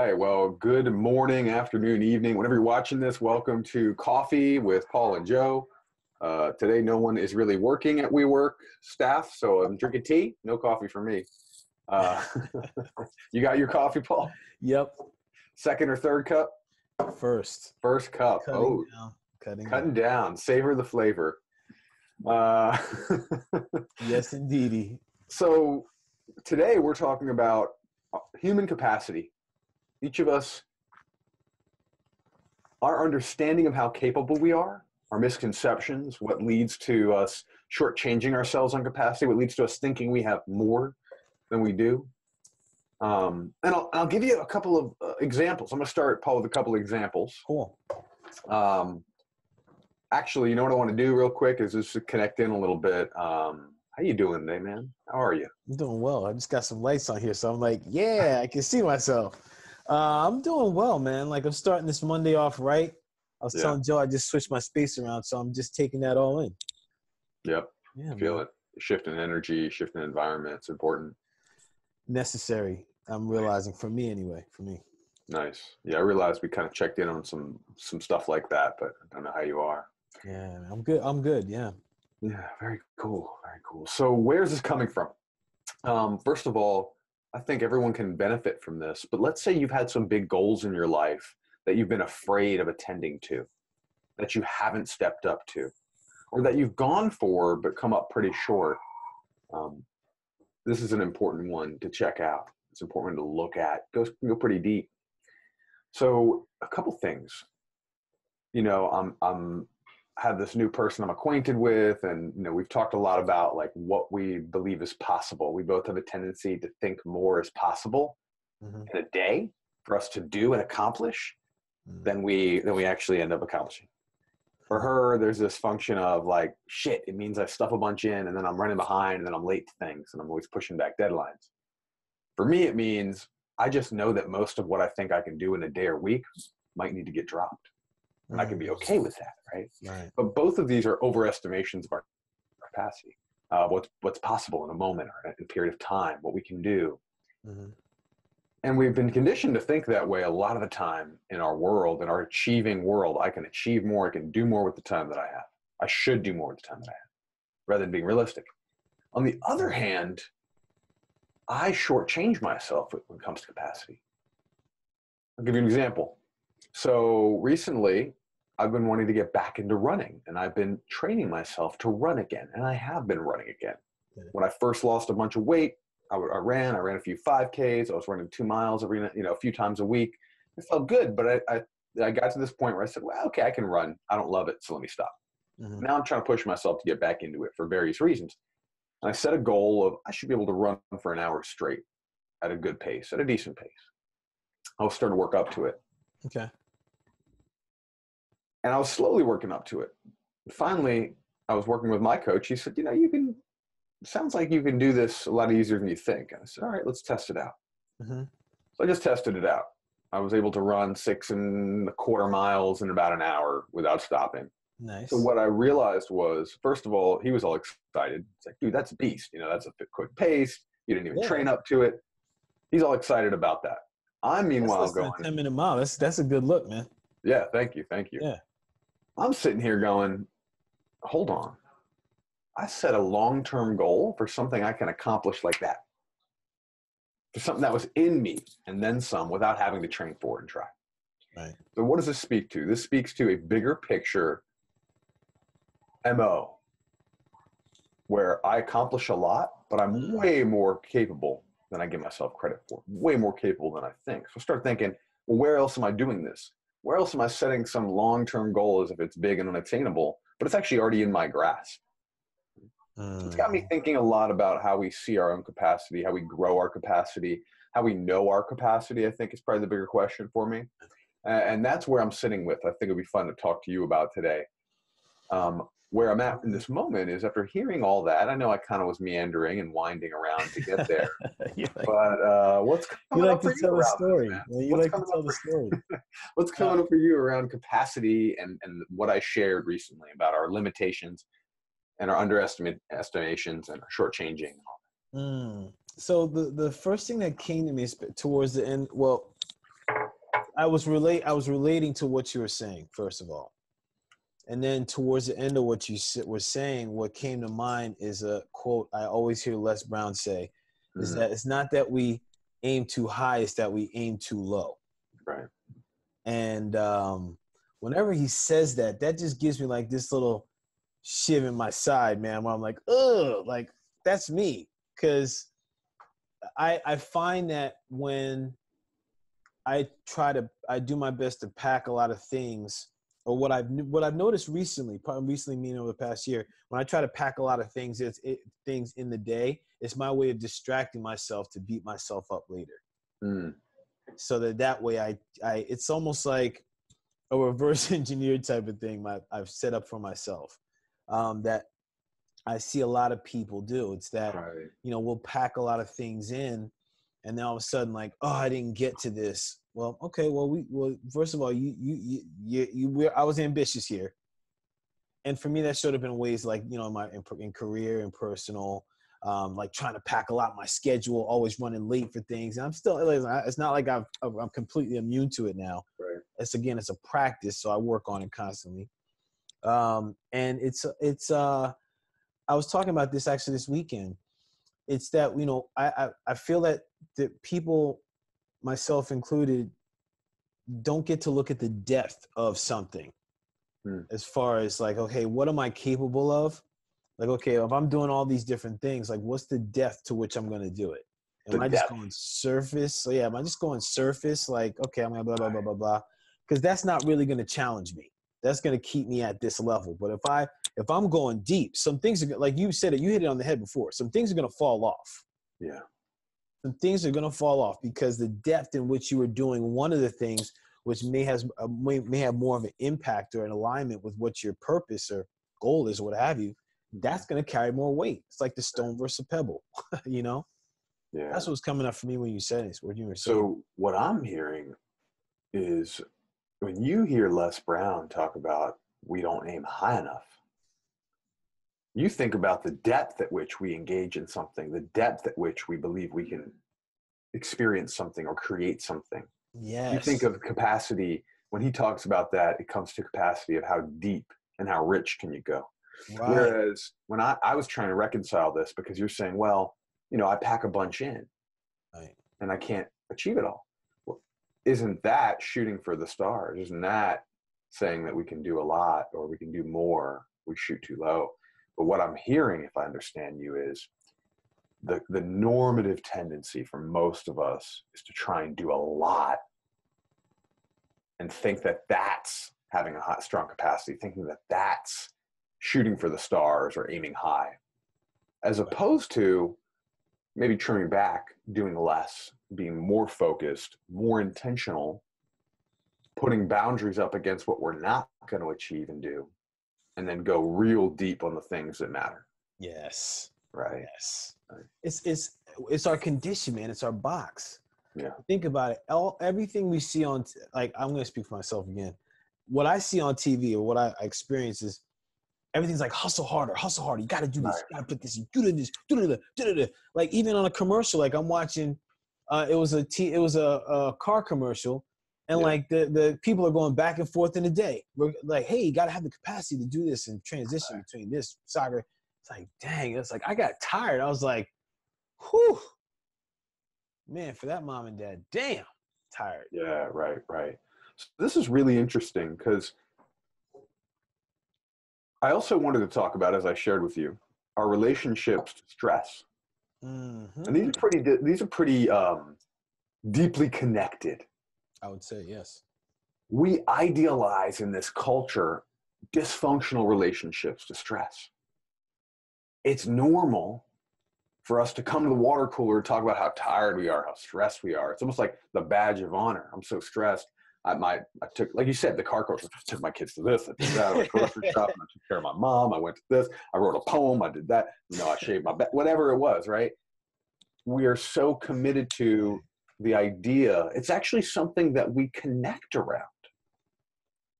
right. Well, good morning, afternoon, evening. Whenever you're watching this, welcome to Coffee with Paul and Joe. Today, no one is really working at WeWork staff, so I'm drinking tea. No coffee for me. Uh, you got your coffee, Paul? Yep. Second or third cup? First. First cup. Cutting down. Cutting down. Savor the flavor. Yes, indeedy. So today we're talking about human capacity. Each of us, our understanding of how capable we are, our misconceptions, what leads to us shortchanging ourselves on capacity, what leads to us thinking we have more than we do. And I'll give you a couple of examples. I'm going to start, Paul, with a couple of examples. Cool. Actually, you know what I want to do real quick is just to connect in a little bit. How you doing today, man? How are you? I'm doing well. I just got some lights on here, so I'm like, yeah, I can see myself. I'm doing well, man. Like, I'm starting this Monday off right. I was telling Joe I just switched my space around, so I'm just taking that all in. Yep. Yeah, Feel it. Shifting energy, shifting environment. It's important. Necessary. I'm realizing, for me anyway. For me. Nice. Yeah, I realized we kind of checked in on some stuff like that, but I don't know how you are. Yeah, I'm good. I'm good. Yeah. Yeah, very cool. Very cool. So where's this coming from? First of all, I think everyone can benefit from this, but let's say you've had some big goals in your life that you've been afraid of attending to, that you haven't stepped up to, or that you've gone for but come up pretty short. This is an important one to check out. It's important to look at. Go pretty deep. So a couple things. You know, I'm have this new person I'm acquainted with, and you know, we've talked a lot about like what we believe is possible. We both have a tendency to think more is possible in a day for us to do and accomplish than we actually end up accomplishing. For her, there's this function of like, shit, it means I stuff a bunch in and then I'm running behind and then I'm late to things and I'm always pushing back deadlines. For me, it means I just know that most of what I think I can do in a day or week might need to get dropped. And I can be okay with that, right? But both of these are overestimations of our capacity, what's possible in a moment or in a period of time, what we can do. And we've been conditioned to think that way a lot of the time in our world, in our achieving world. I can achieve more, I can do more with the time that I have. I should do more with the time that I have, rather than being realistic. On the other hand, I shortchange myself when it comes to capacity. I'll give you an example. So recently, I've been wanting to get back into running, and I've been training myself to run again, and I have been running again. When I first lost a bunch of weight, I ran a few 5Ks. I was running 2 miles a few times a week. It felt good, but I got to this point where I said, well, okay, I can run. I don't love it, so let me stop. Now I'm trying to push myself to get back into it for various reasons. And I set a goal of I should be able to run for an hour straight at a good pace, at a decent pace. I was starting to work up to it. Okay. And I was slowly working up to it. Finally, I was working with my coach. He said, sounds like you can do this a lot easier than you think. And I said, all right, let's test it out. So I just tested it out. I was able to run 6.25 miles in about an hour without stopping. Nice. So what I realized was, first of all, he was all excited. It's like, dude, that's a beast. That's a quick pace. You didn't even train up to it. He's all excited about that. I'm meanwhile going 10-minute mile. That's a good look, man. Yeah, thank you. Yeah. I'm sitting here going, hold on. I set a long-term goal for something I can accomplish like that. For something that was in me and then some without having to train for it and try. Right. So what does this speak to? This speaks to a bigger picture MO where I accomplish a lot, but I'm way more capable than I give myself credit for. Way more capable than I think. So start thinking, well, where else am I doing this? Where else am I setting some long-term goal as if it's big and unattainable, but it's actually already in my grasp? So it's got me thinking a lot about how we see our own capacity, how we grow our capacity, how we know our capacity, I think is probably the bigger question for me. And that's where I'm sitting with. I think it'd be fun to talk to you about today. Where I'm at in this moment is after hearing all that, I know I kind of was meandering and winding around to get there. But what's coming up for you around this, man? You like to tell the story. What's coming up for you around capacity and what I shared recently about our limitations and our underestimations and our shortchanging? So the first thing that came to me towards the end, well, I was relating to what you were saying, first of all. And then towards the end of what you were saying, what came to mind is a quote I always hear Les Brown say, is that it's not that we aim too high, it's that we aim too low. Right. And whenever he says that, that just gives me like this little shiv in my side, man, where I'm like, ugh, like that's me. Because I find that when I do my best to pack a lot of things, or what I've noticed recently, probably recently meaning over the past year, when I try to pack a lot of things, things in the day, it's my way of distracting myself to beat myself up later. So that way it's almost like a reverse engineered type of thing I've set up for myself, that I see a lot of people do. It's that, Right. We'll pack a lot of things in, and then all of a sudden, like, oh, I didn't get to this. Well, okay. Well, first of all, I was ambitious here, and for me, that showed up in ways like, in career and personal, like trying to pack a lot of my schedule, always running late for things. And I'm still, it's not like I'm completely immune to it now. Right. It's a practice, so I work on it constantly. And I was talking about this actually this weekend. It's that, I feel that the people, myself included, don't get to look at the depth of something as far as like, okay, what am I capable of? Like, okay, if I'm doing all these different things, like what's the depth to which I'm going to do it? Am I just going surface? So yeah, am I just going surface? Like, okay, I'm going to blah, blah, blah, blah, blah. Because that's not really going to challenge me. That's going to keep me at this level. But if I'm going deep, some things are, like you said it, you hit it on the head before. Some things are going to fall off. Yeah. Some things are going to fall off because the depth in which you were doing one of the things, which may have more of an impact or an alignment with what your purpose or goal is or what have you, that's going to carry more weight. It's like the stone versus a pebble, Yeah. That's what's coming up for me when you said this, what you were saying. So what I'm hearing is when you hear Les Brown talk about we don't aim high enough, you think about the depth at which we engage in something, the depth at which we believe we can experience something or create something. Yes. You think of capacity. When he talks about that, it comes to capacity of how deep and how rich can you go. Right. Whereas when I was trying to reconcile this, because you're saying, well, I pack a bunch in, right, and I can't achieve it all. Well, isn't that shooting for the stars? Isn't that saying that we can do a lot or we can do more? We shoot too low. But what I'm hearing, if I understand you, is the normative tendency for most of us is to try and do a lot and think that that's having a strong capacity, thinking that that's shooting for the stars or aiming high, as opposed to maybe trimming back, doing less, being more focused, more intentional, putting boundaries up against what we're not going to achieve and do, and then go real deep on the things that matter. Yes. Right. Yes. Right. It's our condition, man. It's our box. Yeah. Think about it. Everything we see on, like, I'm going to speak for myself again. What I see on TV or what I experience is everything's like hustle harder. You got to do this. You got to put this. You do this. Like even on a commercial, like I'm watching, it was a car commercial, and like the people are going back and forth in a day. We're like, hey, you got to have the capacity to do this and transition between this soccer. It's like, dang. It's like I got tired. I was like, whew, man, for that mom and dad, damn, tired. Yeah, right. So this is really interesting because I also wanted to talk about, as I shared with you, our relationships to stress. Mm-hmm. And these are pretty deeply connected. I would say, yes. We idealize in this culture dysfunctional relationships to stress. It's normal for us to come to the water cooler and talk about how tired we are, how stressed we are. It's almost like the badge of honor. I'm so stressed. I took, like you said, the car coach. I took my kids to this. I did that. I went grocery shopping. I took care of my mom. I went to this. I wrote a poem. I did that. I shaved my back. Whatever it was, right? We are so committed to the idea. It's actually something that we connect around.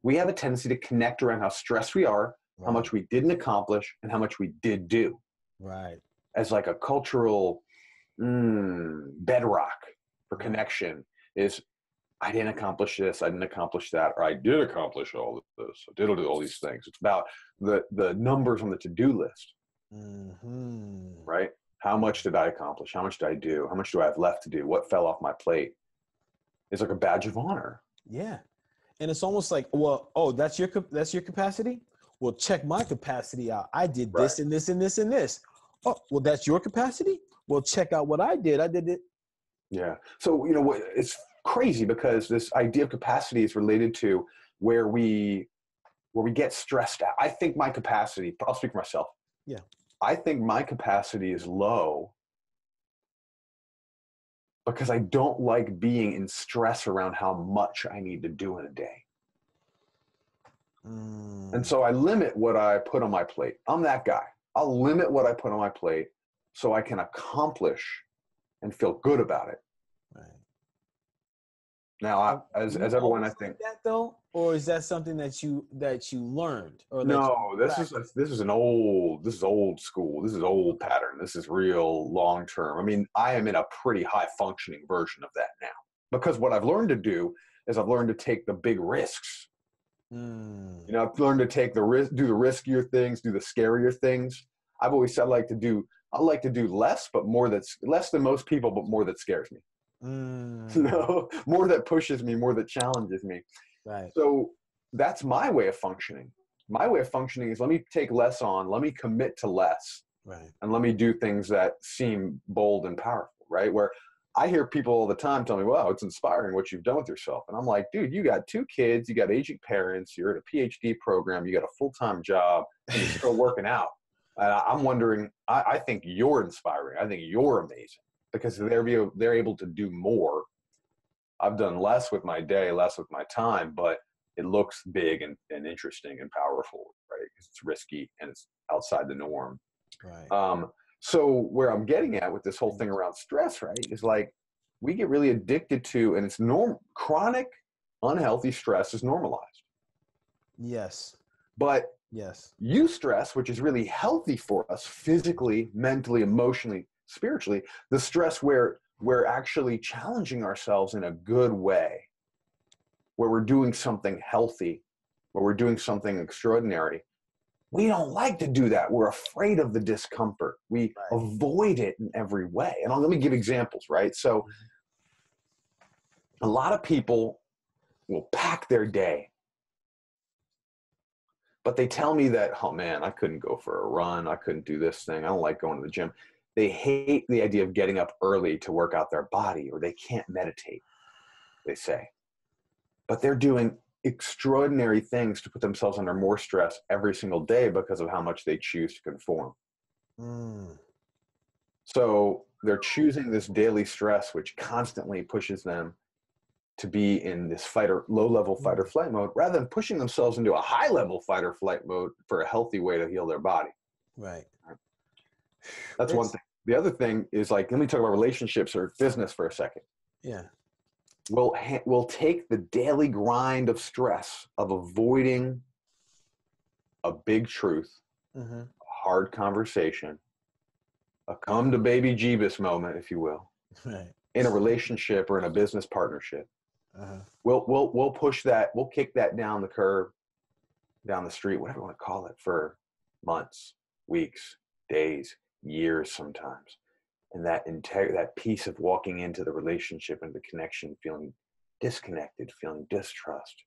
We have a tendency to connect around how stressed we are, how much we didn't accomplish, and how much we did do. Right. As like a cultural bedrock for connection is, I didn't accomplish this, I didn't accomplish that, or I did accomplish all of this, I did all these things. It's about the numbers on the to-do list, Mm-hmm. right? How much did I accomplish? How much did I do? How much do I have left to do? What fell off my plate? It's like a badge of honor. Yeah. And it's almost like, well, oh, that's your capacity? Well, check my capacity out. I did Right. this and this and this and this. Oh, well, that's your capacity? Well, check out what I did. I did it. Yeah. So, it's crazy because this idea of capacity is related to where we get stressed out. I think my capacity, I'll speak for myself. Yeah. I think my capacity is low because I don't like being in stress around how much I need to do in a day. And so I limit what I put on my plate. I'm that guy. I'll limit what I put on my plate so I can accomplish and feel good about it. Right. Now, as everyone, I think that though, or is that something that you learned or that no, this is old school. This is old pattern. This is real long term. I mean, I am in a pretty high functioning version of that now because what I've learned to do is I've learned to take the big risks. I've learned to take the risk, do the riskier things, do the scarier things. I've always said I like to do less, but more that's less than most people, but more that scares me. More that pushes me, more that challenges me. Right. So that's my way of functioning. My way of functioning is let me take less on, let me commit to less, right, and let me do things that seem bold and powerful, right? Where I hear people all the time tell me, wow, it's inspiring what you've done with yourself. And I'm like, dude, you got 2 kids, you got aging parents, you're at a PhD program, you got a full-time job, and you're still working out. I'm wondering, I think you're inspiring. I think you're amazing because they're able to do more. I've done less with my day, less with my time, but it looks big and interesting and powerful, right? Because it's risky and it's outside the norm. Right. So where I'm getting at with this whole thing around stress, right, is like we get really addicted to, and it's chronic, unhealthy stress is normalized. Yes. But yes, eustress, which is really healthy for us physically, mentally, emotionally, spiritually, the stress where we're actually challenging ourselves in a good way, where we're doing something healthy, where we're doing something extraordinary. We don't like to do that. We're afraid of the discomfort. We avoid it in every way. And let me give examples, right? So a lot of people will pack their day, but they tell me that, oh man, I couldn't go for a run. I couldn't do this thing. I don't like going to the gym. They hate the idea of getting up early to work out their body, or they can't meditate, they say. But they're doing extraordinary things to put themselves under more stress every single day because of how much they choose to conform. So they're choosing this daily stress, which constantly pushes them to be in this low-level fight or flight mode, rather than pushing themselves into a high-level fight or flight mode for a healthy way to heal their body. Right. That's one thing. The other thing is, like, let me talk about relationships or business for a second. Yeah. We'll take the daily grind of stress of avoiding a big truth, a hard conversation, a come to baby Jeebus moment, if you will, in a relationship or in a business partnership. We'll push that, we'll kick that down the curb, down the street, whatever you want to call it, for months, weeks, days, years sometimes. And that piece of walking into the relationship and the connection, feeling disconnected, feeling distrust,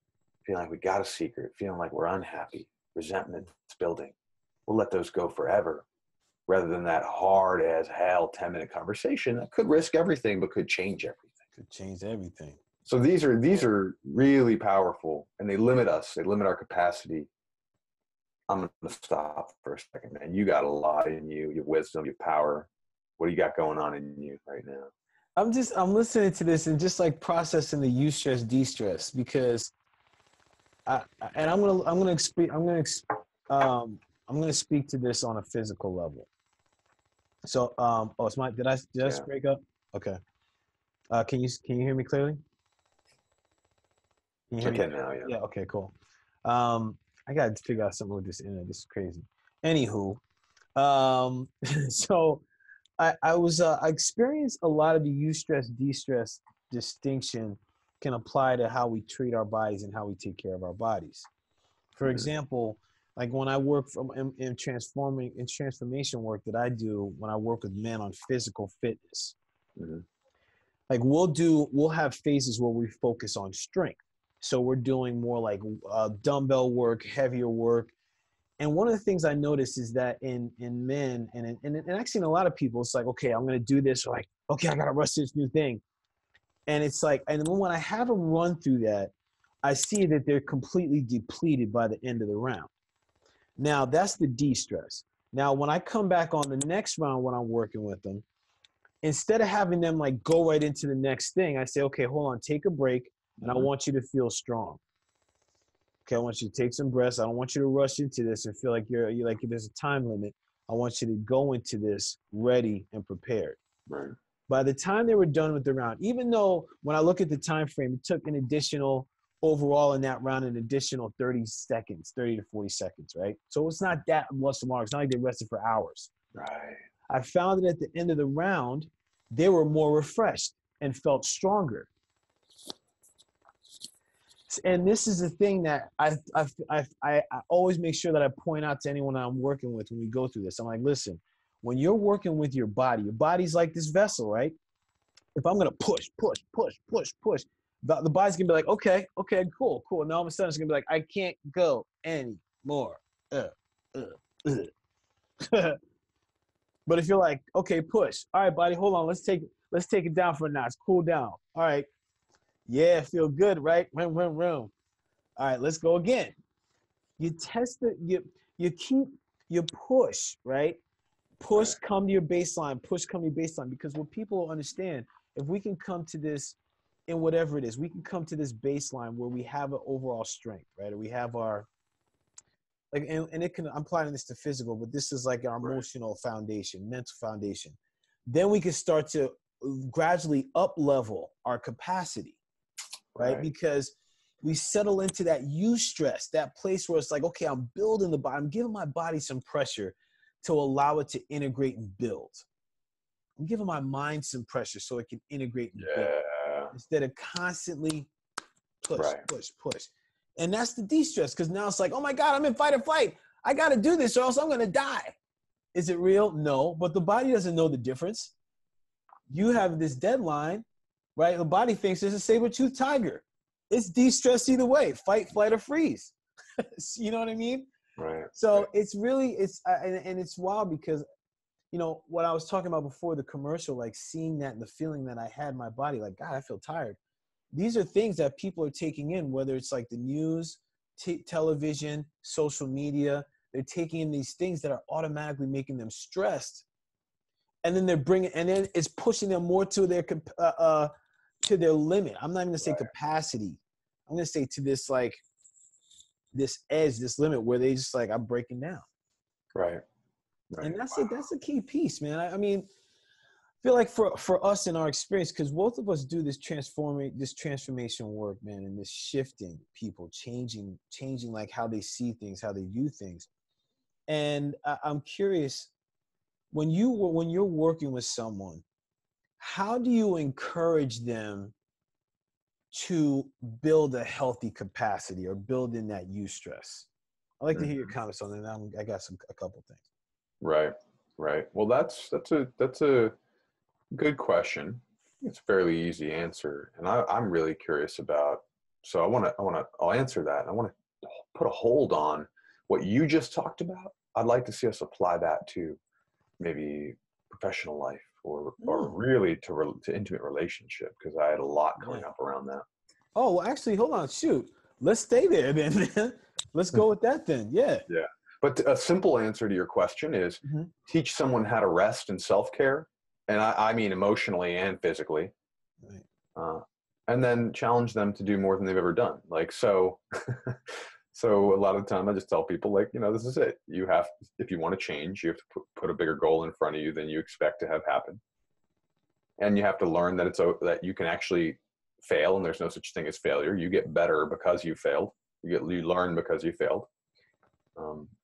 feeling like we got a secret, feeling like we're unhappy, resentment's building. We'll let those go forever, rather than that hard as hell 10-minute conversation that could risk everything but could change everything. Could change everything. So these are really powerful, and they limit us. They limit our capacity. I'm going to stop for a second, man. You got a lot in you. You have wisdom, you have power. What do you got going on in you right now? I'm listening to this and just like processing the eustress, de-stress, because I'm gonna speak to this on a physical level. So did I just break up? Okay. Can you hear me clearly? Can you hear me? I can now, yeah. Yeah, okay, cool. I gotta figure out something with this internet. This is crazy. Anywho, so I experienced a lot of the eustress, de-stress distinction can apply to how we treat our bodies and how we take care of our bodies. For example, like when I work in transformation work that I do when I work with men on physical fitness, like we'll have phases where we focus on strength. So we're doing more like dumbbell work, heavier work. And one of the things I noticed is that in men and actually in a lot of people, it's like, okay, I'm going to do this. Or like, okay, I got to rush this new thing. And it's like, and then when I have them run through that, I see that they're completely depleted by the end of the round. Now that's the de-stress. Now, when I come back on the next round, when I'm working with them, instead of having them like go right into the next thing, I say, okay, hold on, take a break. And I want you to feel strong. Okay, I want you to take some breaths. I don't want you to rush into this and feel like you're like there's a time limit. I want you to go into this ready and prepared. Right. By the time they were done with the round, even though when I look at the time frame, it took an additional overall in that round, an additional 30 seconds, 30 to 40 seconds, right? So it's not that much long. It's not like they rested for hours. Right. I found that at the end of the round, they were more refreshed and felt stronger. And this is the thing that I always make sure that I point out to anyone I'm working with when we go through this. I'm like, listen, when you're working with your body's like this vessel, right? If I'm going to push, the body's going to be like, okay, cool. And all of a sudden it's going to be like, I can't go anymore. But if you're like, okay, push. All right, body, hold on. Let's take it down for a notch. Cool down. All right. Yeah, feel good, right? Room. All right, let's go again. You test it, you push, right? Push, come to your baseline, because what people understand, if we can come to this in whatever it is, we can come to this baseline where we have an overall strength, right? Or we have our, like, and it can, I'm applying this to physical, but this is like our emotional foundation, mental foundation. Then we can start to gradually up level our capacity. Right? Because we settle into that eustress, that place where it's like, okay, I'm building the body. I'm giving my body some pressure to allow it to integrate and build. I'm giving my mind some pressure so it can integrate and build. Instead of constantly push. And that's the de-stress, because now it's like, oh my God, I'm in fight or flight. I got to do this or else I'm going to die. Is it real? No, but the body doesn't know the difference. You have this deadline. Right? The body thinks it's a saber-toothed tiger. It's de-stress either way, fight, flight, or freeze. You know what I mean? Right. So it's really, and it's wild because, you know, what I was talking about before the commercial, like seeing that and the feeling that I had in my body, like, God, I feel tired. These are things that people are taking in, whether it's like the news, television, social media. They're taking in these things that are automatically making them stressed. And then and then it's pushing them more to their limit. I'm not even gonna say capacity. I'm gonna say to this, like, this edge, this limit where they just like, I'm breaking down. Right. And that's a key piece, man. I mean, I feel like for us in our experience, because both of us do this transformation work, man, and this shifting people, changing like how they see things, how they view things. And I'm curious, when you're working with someone, how do you encourage them to build a healthy capacity or build in that eustress? I'd like to hear your comments on that. I got a couple things. Right. Well, that's a good question. It's a fairly easy answer, and I'm really curious about. So I'll answer that. I want to put a hold on what you just talked about. I'd like to see us apply that to maybe professional life or really to intimate relationship, because I had a lot coming up around that. Oh, well, actually, hold on. Shoot. Let's stay there then. Let's go with that then. Yeah. Yeah. But a simple answer to your question is teach someone how to rest and self-care. And I mean emotionally and physically. Right. And then challenge them to do more than they've ever done. Like, so a lot of the time I just tell people, like, you know, this is it. You have, if you want to change, you have to put a bigger goal in front of you than you expect to have happen. And you have to learn that that you can actually fail, and there's no such thing as failure. You get better because you failed. You learn because you failed.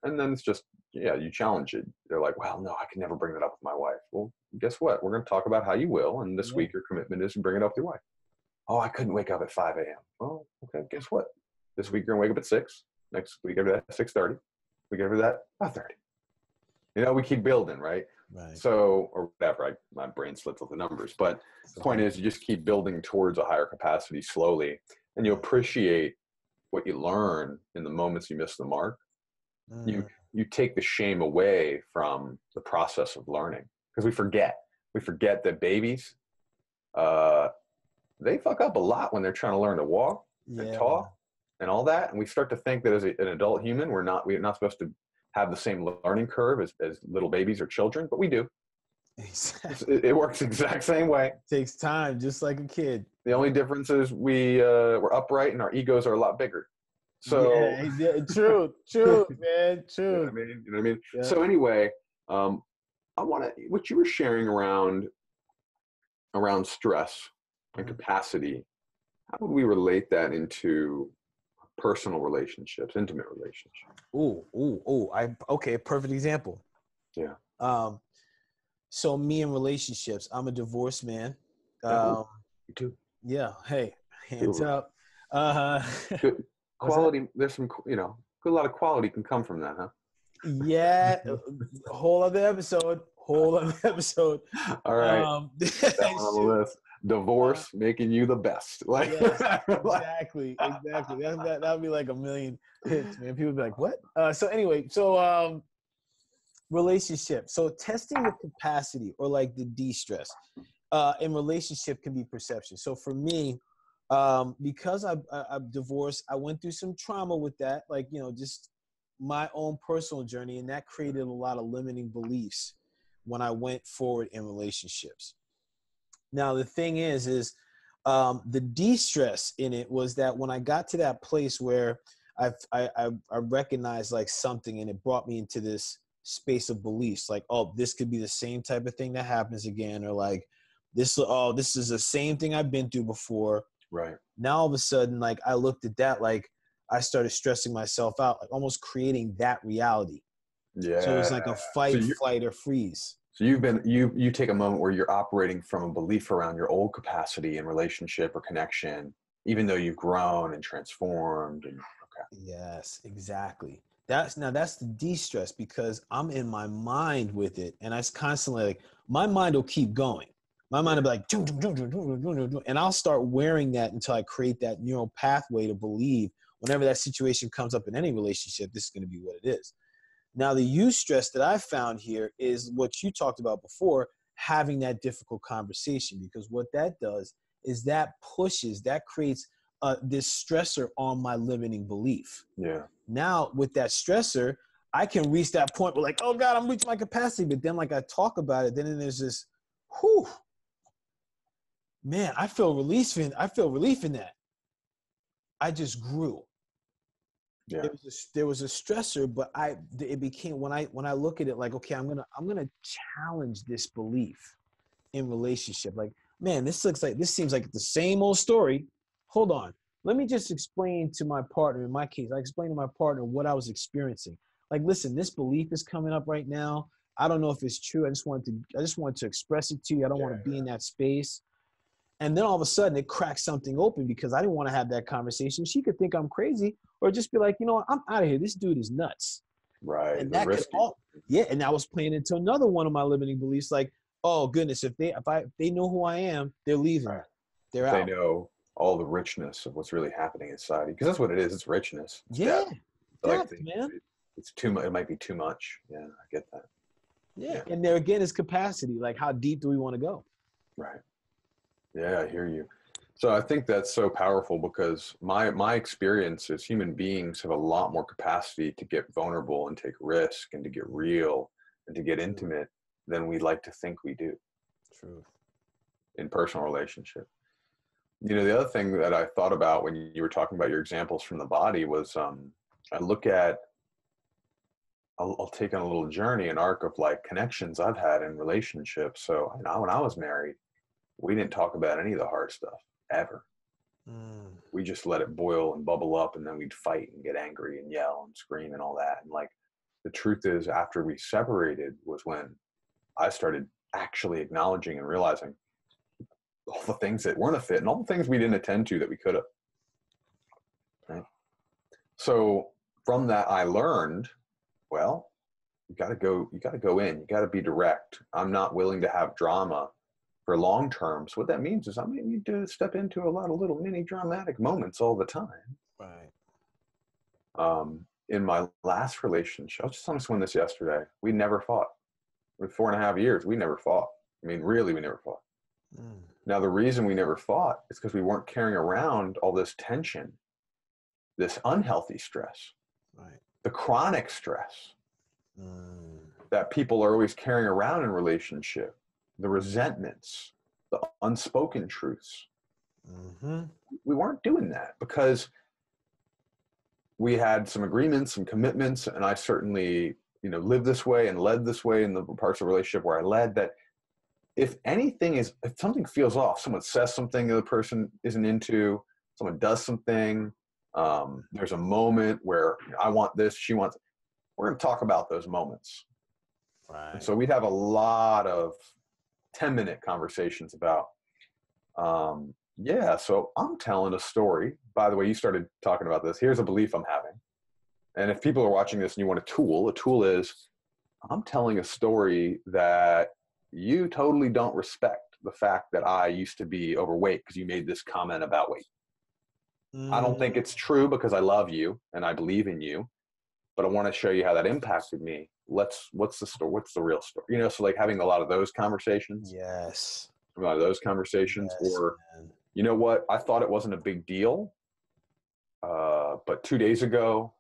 And then it's just, you challenge it. They're like, well, no, I can never bring that up with my wife. Well, guess what? We're going to talk about how you will. And this week your commitment is to bring it up with your wife. Oh, I couldn't wake up at 5 a.m. Well, okay, guess what? This week you're gonna wake up at 6. Next week after that, 6:30. Week after that, 5:30. We keep building, right? Right. So, or whatever. My brain slips with the numbers, but the point is, you just keep building towards a higher capacity slowly, and you appreciate what you learn in the moments you miss the mark. Mm. You take the shame away from the process of learning, because we forget that babies, they fuck up a lot when they're trying to learn to walk and Yeah. talk and all that, and we start to think that as an adult human, we're not supposed to have the same learning curve as little babies or children, but we do. Exactly. It works the exact same way. It takes time, just like a kid. The only difference is we're upright and our egos are a lot bigger. So Yeah, true, man, true. You know what I mean? Yeah. So anyway, I want to, what you were sharing around stress and capacity, how would we relate that into personal relationships, intimate relationships? Okay, perfect example. Yeah. So me in relationships, I'm a divorced man. You too. Yeah. Hey, hands up. Good quality. There's some, a lot of quality can come from that, huh? Yeah. Whole other episode. All right. That one on the list. Divorce making you the best. Like, yes, exactly. That would be like a million hits, man. People would be like, "What?" So anyway, relationship. So testing the capacity or like the de-stress in relationship can be perception. So for me, because I'm divorced, I went through some trauma with that, like, just my own personal journey, and that created a lot of limiting beliefs when I went forward in relationships. Now, the thing is the de-stress in it was that when I got to that place where I recognized like something, and it brought me into this space of beliefs, like, oh, this could be the same type of thing that happens again, or like this is the same thing I've been through before. Right. Now all of a sudden, like, I looked at that, like I started stressing myself out, like almost creating that reality. Yeah. So it was like a fight, flight, or freeze. So you take a moment where you're operating from a belief around your old capacity in relationship or connection, even though you've grown and transformed. And okay. Yes, exactly. That's the de-stress, because I'm in my mind with it, and I constantly, like, my mind will keep going. My mind will be like, doo, doo, doo, doo, doo, doo, doo, and I'll start wearing that until I create that neural pathway to believe whenever that situation comes up in any relationship, this is going to be what it is. Now, the eustress that I found here is what you talked about before, having that difficult conversation, because what that does is that creates this stressor on my limiting belief. Yeah. Now, with that stressor, I can reach that point where, like, oh God, I'm reaching my capacity. But then, like, I talk about it, then there's this, whew, man, I feel relief in that. I just grew. Yeah. There was a stressor, but it became, when I look at it, like, okay, I'm gonna challenge this belief in relationship. Like, man, this seems like the same old story. Hold on, let me just explain to my partner. In my case, I explained to my partner what I was experiencing. Like, listen, this belief is coming up right now. I don't know if it's true. I just wanted to express it to you. I don't want to be in that space. And then all of a sudden it cracks something open, because I didn't want to have that conversation. She could think I'm crazy, or just be like, you know what, I'm out of here. This dude is nuts. Right. And that could and I was playing into another one of my limiting beliefs, like, oh goodness, if they know who I am, they're leaving. Right. They're out. They know all the richness of what's really happening in society, because that's what it is. It's richness. It's depth, man. It's too much. It might be too much. Yeah, I get that. Yeah. And there again is capacity. Like, how deep do we want to go? Right. Yeah, I hear you. So I think that's so powerful, because my experience is human beings have a lot more capacity to get vulnerable and take risk and to get real and to get intimate than we like to think we do. True. In personal relationship. The other thing that I thought about when you were talking about your examples from the body was, I'll take on a little journey, an arc of like connections I've had in relationships. So when I was married, we didn't talk about any of the hard stuff ever. We just let it boil and bubble up, and then we'd fight and get angry and yell and scream and all that. And like, the truth is, after we separated was when I started actually acknowledging and realizing, all the things that weren't a fit and all the things we didn't attend to that we could have. Right? So from that, I learned, well, you got to go in, you got to be direct. I'm not willing to have drama for long term. So what that means is I may need to step into a lot of little mini dramatic moments all the time. Right. In my last relationship, I was just on someone this yesterday. We never fought. With 4.5 years, we never fought. I mean, really, we never fought. Now, the reason we never fought is because we weren't carrying around all this tension, this unhealthy stress, right, the chronic stress that people are always carrying around in relationship, the resentments, the unspoken truths. We weren't doing that because we had some agreements, some commitments, and I certainly, lived this way and led this way in the parts of the relationship where I led, that if something feels off, someone says something the other person isn't into, someone does something, there's a moment where I want this, she wants, we're going to talk about those moments. Right. And so we'd have a lot of 10-minute conversations about, so I'm telling a story. By the way, you started talking about this. Here's a belief I'm having. And if people are watching this and you want a tool is I'm telling a story that you totally don't respect the fact that I used to be overweight because you made this comment about weight. I don't think it's true because I love you and I believe in you, but I want to show you how that impacted me. What's the story? What's the real story? So like having a lot of those conversations. Yes. A lot of those conversations, yes, or, man. You know what? I thought it wasn't a big deal. But 2 days ago,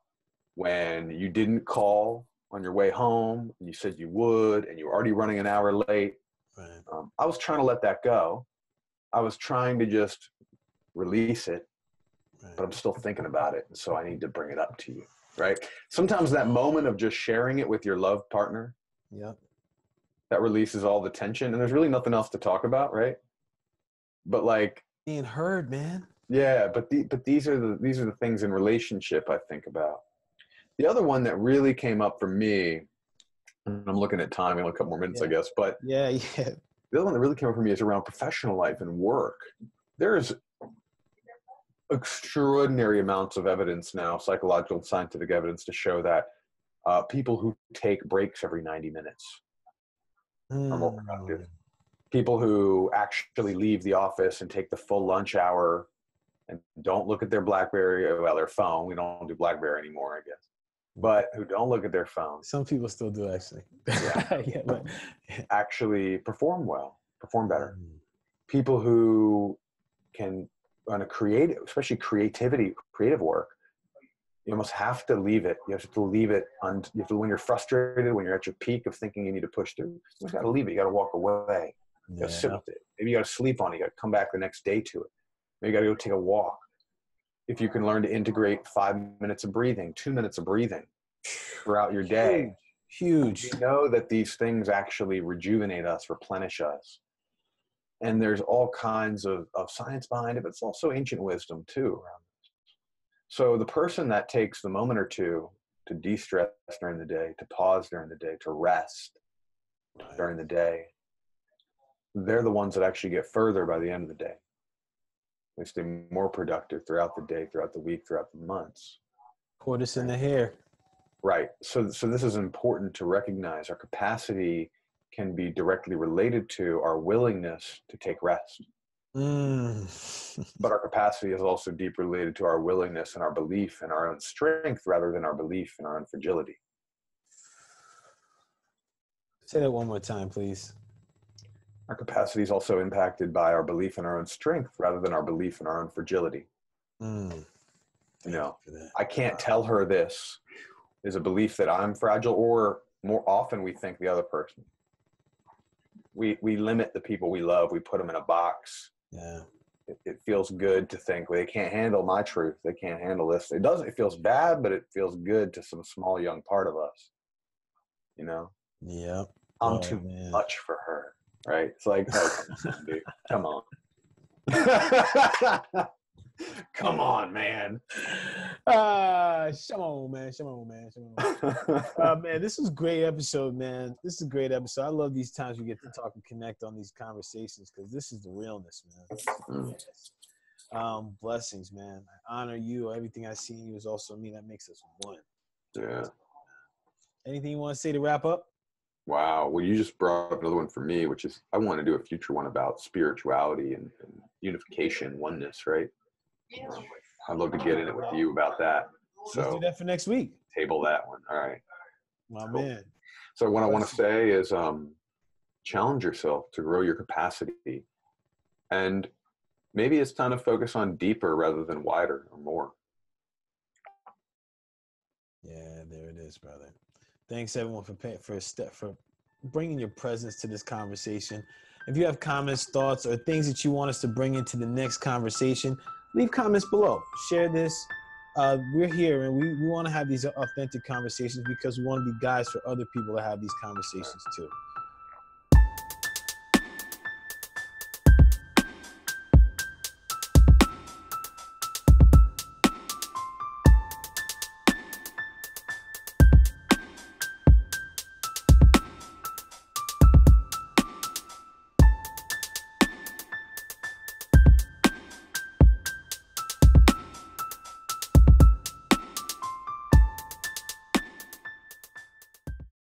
when you didn't call on your way home, and you said you would, and you were already running an hour late, Right. I was trying to let that go. I was trying to just release it, Right. but I'm still thinking about it. And so I need to bring it up to you, right? Sometimes that moment of just sharing it with your loved partner, Yep. that releases all the tension, and there's really nothing else to talk about, right? But like Being heard, man. yeah, but these are the things in relationship I think about. The other one that really came up for me, and I'm looking at time, we have a couple more minutes, I guess, but Yeah. the other one that really came up for me is around professional life and work. There's extraordinary amounts of evidence now, psychological and scientific evidence, to show that people who take breaks every 90 minutes are more productive. People who actually leave the office and take the full lunch hour and don't look at their BlackBerry, well, their phone. We don't do BlackBerry anymore, I guess. But who don't look at their phone. Some people still do, actually. Yeah. Actually perform better. People who can, on a creative, especially creative work, you almost have to leave it. You have to leave it when you're frustrated, when you're at your peak of thinking you need to push through, you just got to leave it. You got to walk away. You got to sit with it. Maybe you got to sleep on it. You got to come back the next day to it. Maybe you got to go take a walk. If you can learn to integrate 5 minutes of breathing, 2 minutes of breathing throughout your day. Huge. You know that these things actually rejuvenate us, replenish us. And there's all kinds of science behind it, but it's also ancient wisdom too around this. So the person that takes the moment or two to de-stress during the day, to pause during the day, to rest during the day, they're the ones that actually get further by the end of the day. They stay more productive throughout the day, throughout the week, throughout the months. Tortoise in the hair. Right. So this is important to recognize. Our capacity can be directly related to our willingness to take rest. But our capacity is also deeply related to our willingness and our belief in our own strength rather than our belief in our own fragility. Say that one more time, please. Our capacity is also impacted by our belief in our own strength rather than our belief in our own fragility. I can't tell her this is a belief that I'm fragile, or more often we think the other person. We limit the people we love. We put them in a box. Yeah. It feels good to think, well, they can't handle my truth. They can't handle this. It feels bad, but it feels good to some small young part of us. Yeah. I'm too much for her. Right? It's like, oh, come on, dude. Come on. Come on, man. Come on, man. Come on, man. Come on. Man, this was a great episode, man. This is a great episode. I love these times we get to talk and connect on these conversations because this is the realness, man. Blessings, man. I honor you. Everything I see in you is also me. That makes us one. Yeah. Anything you want to say to wrap up? Wow. Well, you just brought up another one for me, which is I want to do a future one about spirituality and unification, oneness, right? I'd love to get in it with you about that. So let's do that for next week. Table that one. All right. My man. So what I want to say is challenge yourself to grow your capacity. And maybe it's time to focus on deeper rather than wider or more. Yeah, there it is, brother. Thanks everyone for bringing your presence to this conversation. If you have comments, thoughts, or things that you want us to bring into the next conversation, leave comments below. Share this. We're here and we want to have these authentic conversations because we want to be guides for other people to have these conversations too.